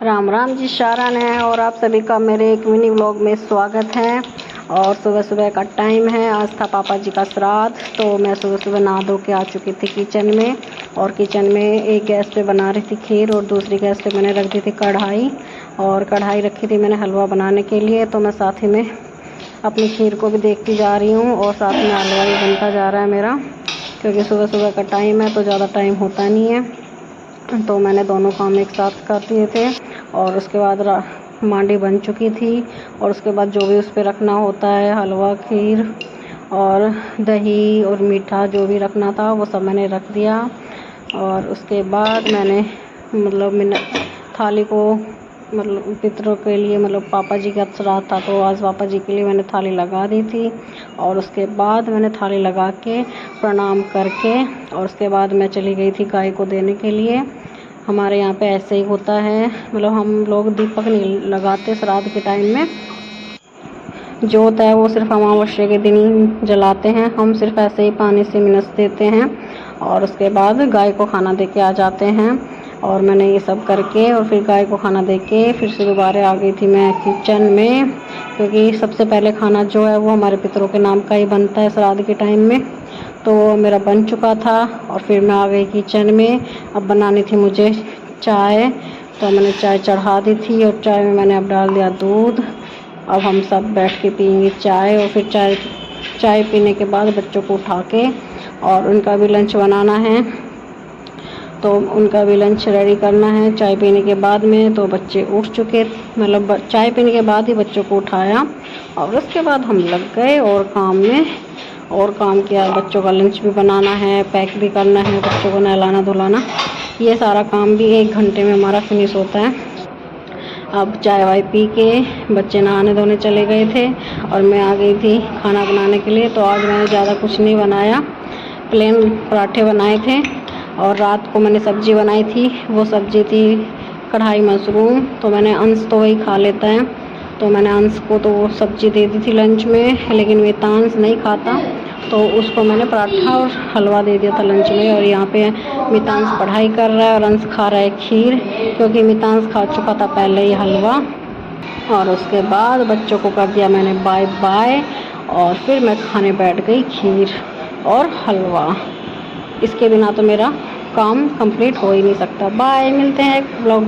राम राम जी, शारण है और आप सभी का मेरे एक मिनी व्लॉग में स्वागत है। और सुबह सुबह का टाइम है। आज था पापा जी का श्राद्ध, तो मैं सुबह सुबह नहा धो के आ चुकी थी किचन में। और किचन में एक गैस पे बना रही थी खीर और दूसरी गैस पे मैंने रख दी थी कढ़ाई। और कढ़ाई रखी थी मैंने हलवा बनाने के लिए, तो मैं साथ ही में अपनी खीर को भी देखती जा रही हूँ और साथ में हलवा भी बनता जा रहा है मेरा, क्योंकि सुबह सुबह का टाइम है तो ज़्यादा टाइम होता नहीं है। तो मैंने दोनों काम एक साथ कर दिए थे। और उसके बाद मांडी बन चुकी थी और उसके बाद जो भी उस पर रखना होता है, हलवा, खीर और दही और मीठा जो भी रखना था वो सब मैंने रख दिया। और उसके बाद मैंने थाली को पितरों के लिए पापा जी का श्राद्ध था, तो आज पापा जी के लिए मैंने थाली लगा दी थी। और उसके बाद मैंने थाली लगा के प्रणाम करके और उसके बाद मैं चली गई थी गाय को देने के लिए। हमारे यहाँ पे ऐसे ही होता है, हम लोग दीपक नहीं लगाते श्राद्ध के टाइम में। जोत है वो सिर्फ अमावस्या के दिन जलाते हैं। हम सिर्फ ऐसे ही पानी से मिनस देते हैं और उसके बाद गाय को खाना दे के आ जाते हैं। और मैंने ये सब करके और फिर गाय को खाना दे के फिर से दोबारा आ गई थी मैं किचन में, क्योंकि सबसे पहले खाना जो है वो हमारे पितरों के नाम का ही बनता है श्राद्ध के टाइम में। तो मेरा बन चुका था और फिर मैं आ गई किचन में। अब बनानी थी मुझे चाय, तो मैंने चाय चढ़ा दी थी और चाय में मैंने अब डाल दिया दूध। अब हम सब बैठ के पियेंगे चाय। और फिर चाय पीने के बाद बच्चों को उठा के और उनका भी लंच बनाना है, तो उनका भी लंच रेडी करना है। चाय पीने के बाद में तो बच्चे उठ चुके, चाय पीने के बाद ही बच्चों को उठाया और उसके बाद हम लग गए और काम में और काम किया। बच्चों का लंच भी बनाना है, पैक भी करना है, बच्चों को नहलाना धुलाना, ये सारा काम भी 1 घंटे में हमारा फिनिश होता है। अब चाय वाय पी के बच्चे नहाने धोने चले गए थे और मैं आ गई थी खाना बनाने के लिए। तो आज मैंने ज़्यादा कुछ नहीं बनाया, प्लेन पराठे बनाए थे। और रात को मैंने सब्ज़ी बनाई थी, वो सब्ज़ी थी कढ़ाई मशरूम, तो मैंने अंश तो वही खा लेता है, तो मैंने अंश को तो वो सब्ज़ी दे दी थी लंच में। लेकिन मितांश नहीं खाता, तो उसको मैंने पराठा और हलवा दे दिया था लंच में। और यहाँ पे मितांश पढ़ाई कर रहा है और अंश खा रहा है खीर, क्योंकि मितांश खा चुका था पहले ही हलवा। और उसके बाद बच्चों को कर दिया मैंने बाय बाय और फिर मैं खाने बैठ गई खीर और हलवा। इसके बिना तो मेरा काम कंप्लीट हो ही नहीं सकता। बाय, मिलते हैं एक ब्लॉग।